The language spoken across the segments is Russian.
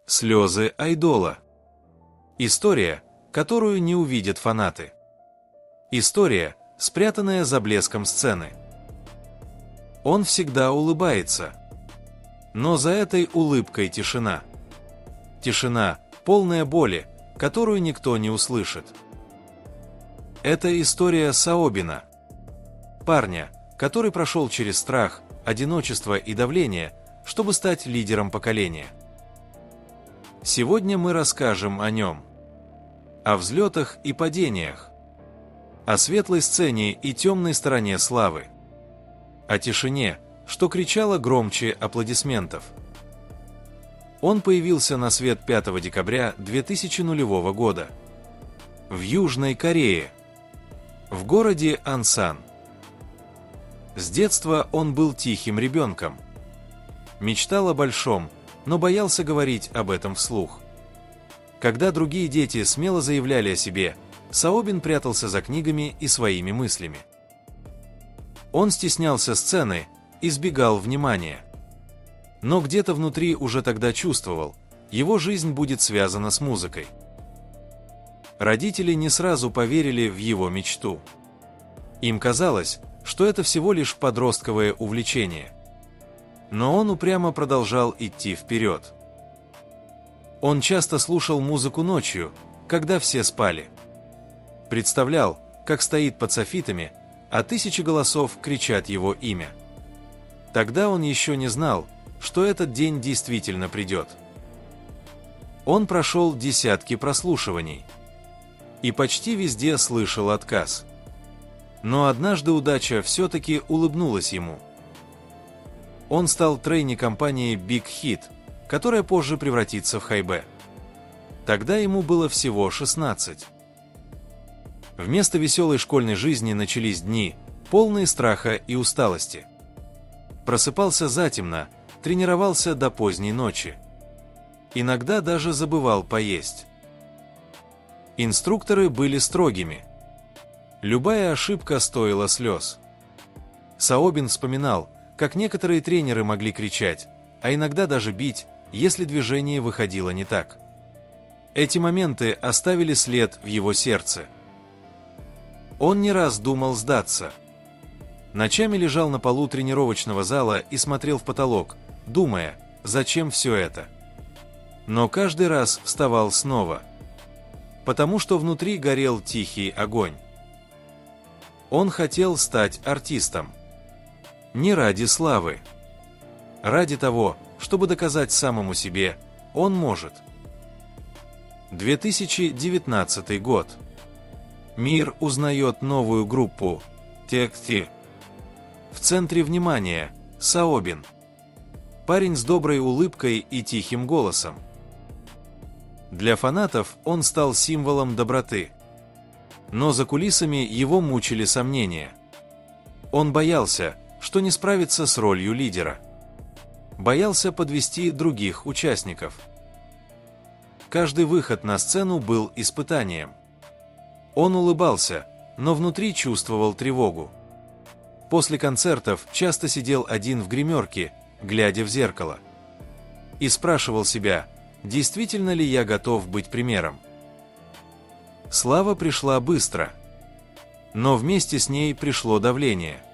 Слезы айдола. История, которую не увидят фанаты. История, спрятанная за блеском сцены. Он всегда улыбается. Но за этой улыбкой тишина. Тишина, полная боли, которую никто не услышит. Это история Саобина. Парня, который прошел через страх, одиночество и давление, чтобы стать лидером поколения. Сегодня мы расскажем о нем. О взлетах и падениях. О светлой сцене и темной стороне славы. О тишине, что кричало громче аплодисментов. Он появился на свет 5 декабря 2000 года. В Южной Корее. В городе Ансан. С детства он был тихим ребенком. Мечтал о большом, но боялся говорить об этом вслух. Когда другие дети смело заявляли о себе, Саобин прятался за книгами и своими мыслями. Он стеснялся сцены, избегал внимания. Но где-то внутри уже тогда чувствовал, его жизнь будет связана с музыкой. Родители не сразу поверили в его мечту. Им казалось, что это всего лишь подростковое увлечение. Но он упрямо продолжал идти вперед. Он часто слушал музыку ночью, когда все спали. Представлял, как стоит под софитами, а тысячи голосов кричат его имя. Тогда он еще не знал, что этот день действительно придет. Он прошел десятки прослушиваний. И почти везде слышал отказ. Но однажды удача все-таки улыбнулась ему. Он стал трейни компании Big Hit, которая позже превратится в Hybe. Тогда ему было всего 16. Вместо веселой школьной жизни начались дни, полные страха и усталости. Просыпался затемно, тренировался до поздней ночи. Иногда даже забывал поесть. Инструкторы были строгими. Любая ошибка стоила слез. Саобин вспоминал, как некоторые тренеры могли кричать, а иногда даже бить, если движение выходило не так. Эти моменты оставили след в его сердце. Он не раз думал сдаться. Ночами лежал на полу тренировочного зала и смотрел в потолок, думая, зачем все это. Но каждый раз вставал снова, потому что внутри горел тихий огонь. Он хотел стать артистом. Не ради славы. Ради того, чтобы доказать самому себе, он может. 2019 год. Мир узнает новую группу TXT. В центре внимания Саобин. Парень с доброй улыбкой и тихим голосом. Для фанатов он стал символом доброты. Но за кулисами его мучили сомнения. Он боялся, что не справится с ролью лидера. Боялся подвести других участников. Каждый выход на сцену был испытанием. Он улыбался, но внутри чувствовал тревогу. После концертов часто сидел один в гримерке, глядя в зеркало. И спрашивал себя, действительно ли я готов быть примером. Слава пришла быстро. Но вместе с ней пришло давление.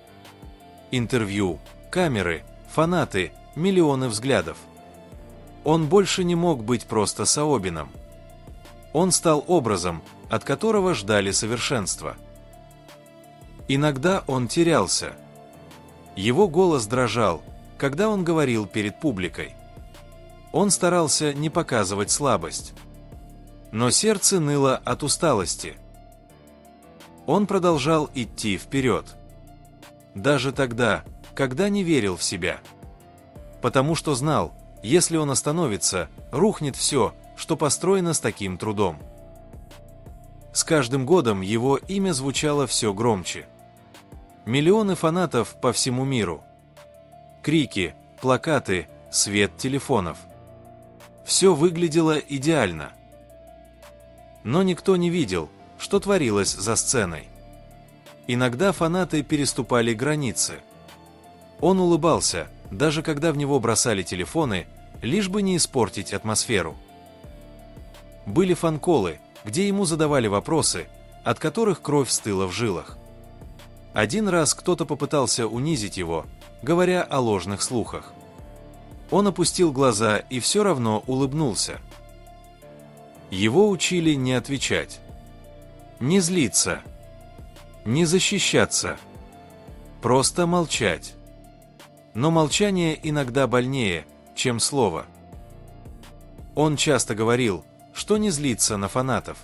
Интервью, камеры, фанаты, миллионы взглядов. Он больше не мог быть просто Саобином. Он стал образом, от которого ждали совершенства. Иногда он терялся. Его голос дрожал, когда он говорил перед публикой. Он старался не показывать слабость. Но сердце ныло от усталости. Он продолжал идти вперед. Даже тогда, когда не верил в себя. Потому что знал, если он остановится, рухнет все, что построено с таким трудом. С каждым годом его имя звучало все громче. Миллионы фанатов по всему миру. Крики, плакаты, свет телефонов. Все выглядело идеально. Но никто не видел, что творилось за сценой. Иногда фанаты переступали границы. Он улыбался, даже когда в него бросали телефоны, лишь бы не испортить атмосферу. Были фан-колы, где ему задавали вопросы, от которых кровь стыла в жилах. Один раз кто-то попытался унизить его, говоря о ложных слухах. Он опустил глаза и все равно улыбнулся. Его учили не отвечать, не злиться, не защищаться, просто молчать. Но молчание иногда больнее, чем слово. Он часто говорил, что не злится на фанатов,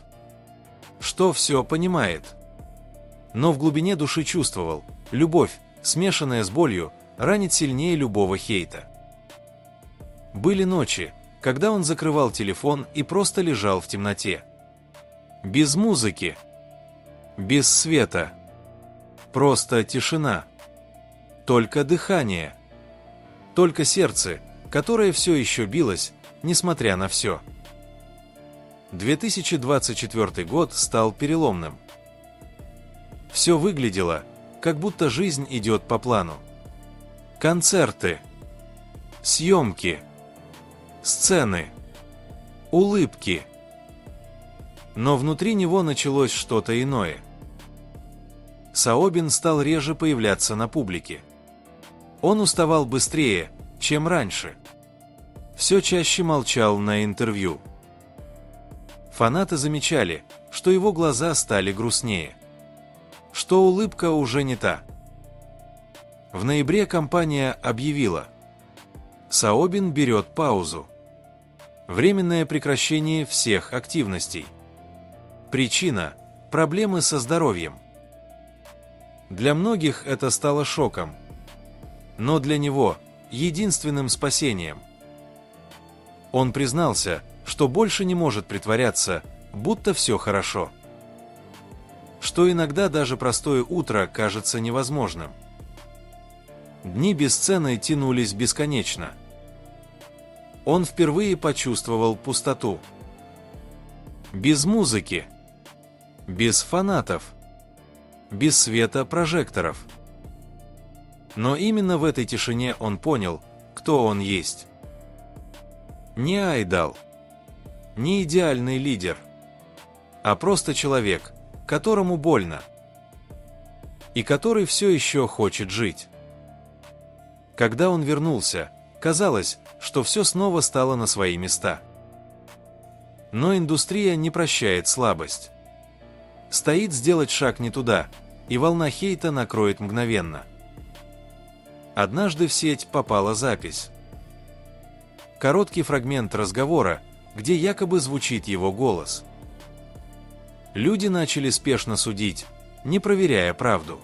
что все понимает. Но в глубине души чувствовал, любовь, смешанная с болью, ранит сильнее любого хейта. Были ночи, когда он закрывал телефон и просто лежал в темноте. Без музыки, без света, просто тишина, только дыхание, только сердце, которое все еще билось, несмотря на все. 2024 год стал переломным. Все выглядело, как будто жизнь идет по плану. Концерты, съемки, сцены, улыбки. Но внутри него началось что-то иное. Саобин стал реже появляться на публике. Он уставал быстрее, чем раньше. Все чаще молчал на интервью. Фанаты замечали, что его глаза стали грустнее, что улыбка уже не та. В ноябре компания объявила: Саобин берет паузу. Временное прекращение всех активностей. Причина – проблемы со здоровьем. Для многих это стало шоком, но для него – единственным спасением. Он признался, что больше не может притворяться, будто все хорошо. Что иногда даже простое утро кажется невозможным. Дни без сцены тянулись бесконечно. Он впервые почувствовал пустоту. Без музыки, без фанатов, без света прожекторов. Но именно в этой тишине он понял, кто он есть. Не айдол, не идеальный лидер, а просто человек, которому больно, и который все еще хочет жить. Когда он вернулся, казалось, что все снова стало на свои места. Но индустрия не прощает слабость. Стоит сделать шаг не туда, и волна хейта накроет мгновенно. Однажды в сеть попала запись. Короткий фрагмент разговора, где якобы звучит его голос. Люди начали спешно судить, не проверяя правду.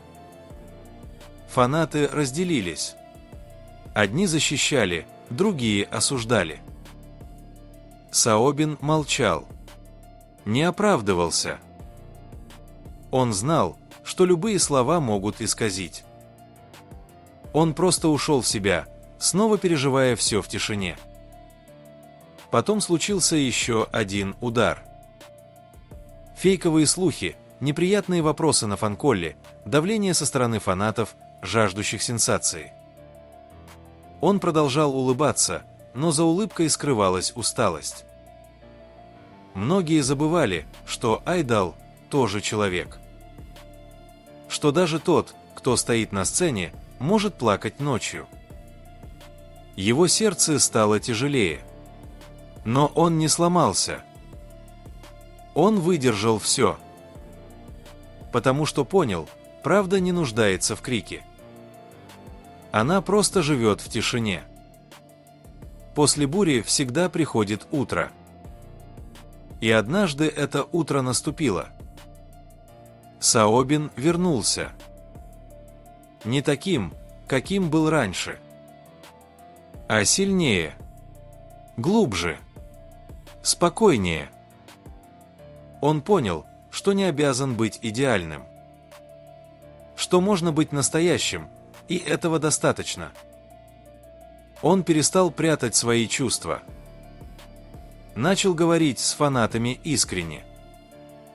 Фанаты разделились. Одни защищали, другие осуждали. Саобин молчал, не оправдывался. Он знал, что любые слова могут исказить. Он просто ушел в себя, снова переживая все в тишине. Потом случился еще один удар. Фейковые слухи, неприятные вопросы на фан-колле, давление со стороны фанатов, жаждущих сенсации. Он продолжал улыбаться, но за улыбкой скрывалась усталость. Многие забывали, что айдол тоже человек. Что даже тот, кто стоит на сцене, может плакать ночью. Его сердце стало тяжелее. Но он не сломался. Он выдержал все. Потому что понял, правда не нуждается в крике. Она просто живет в тишине. После бури всегда приходит утро. И однажды это утро наступило. Саобин вернулся. Не таким, каким был раньше, а сильнее, глубже, спокойнее. Он понял, что не обязан быть идеальным, что можно быть настоящим, и этого достаточно. Он перестал прятать свои чувства. Начал говорить с фанатами искренне,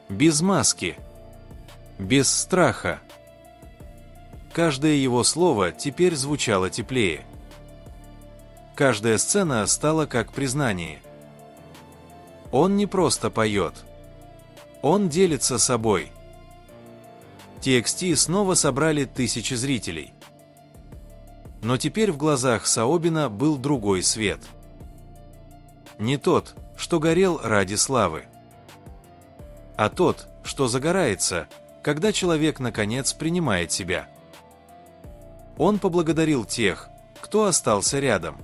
без маски, без страха. Каждое его слово теперь звучало теплее. каждая сцена стала как признание. Он не просто поет. Он делится собой. TXT снова собрали тысячи зрителей. Но теперь в глазах Саобина был другой свет. Не тот, что горел ради славы, а тот, что загорается, когда человек наконец принимает себя. Он поблагодарил тех, кто остался рядом.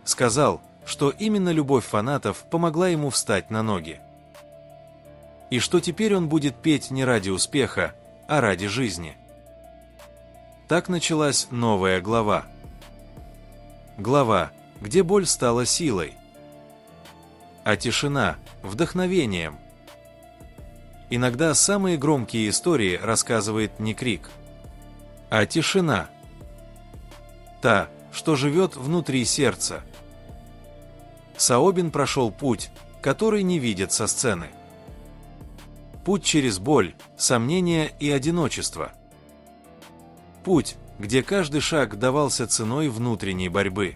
Сказал, что именно любовь фанатов помогла ему встать на ноги. И что теперь он будет петь не ради успеха, а ради жизни. Так началась новая глава. Глава, где боль стала силой, а тишина – вдохновением. Иногда самые громкие истории рассказывает не крик, а тишина. Та, что живет внутри сердца. Саобин прошел путь, который не видят со сцены. Путь через боль, сомнения и одиночество. Путь, где каждый шаг давался ценой внутренней борьбы.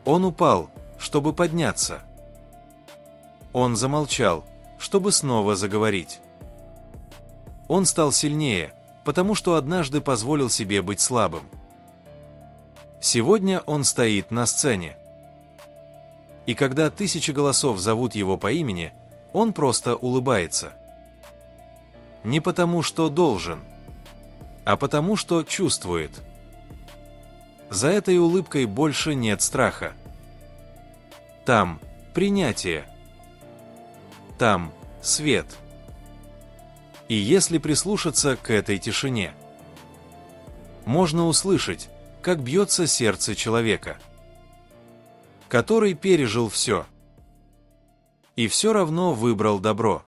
Он упал, чтобы подняться. Он замолчал, чтобы снова заговорить. Он стал сильнее, потому что однажды позволил себе быть слабым. Сегодня он стоит на сцене. И когда тысячи голосов зовут его по имени, он просто улыбается. Не потому, что должен, а потому, что чувствует. За этой улыбкой больше нет страха. Там принятие. Там свет. И если прислушаться к этой тишине, можно услышать, как бьется сердце человека, который пережил все и все равно выбрал добро.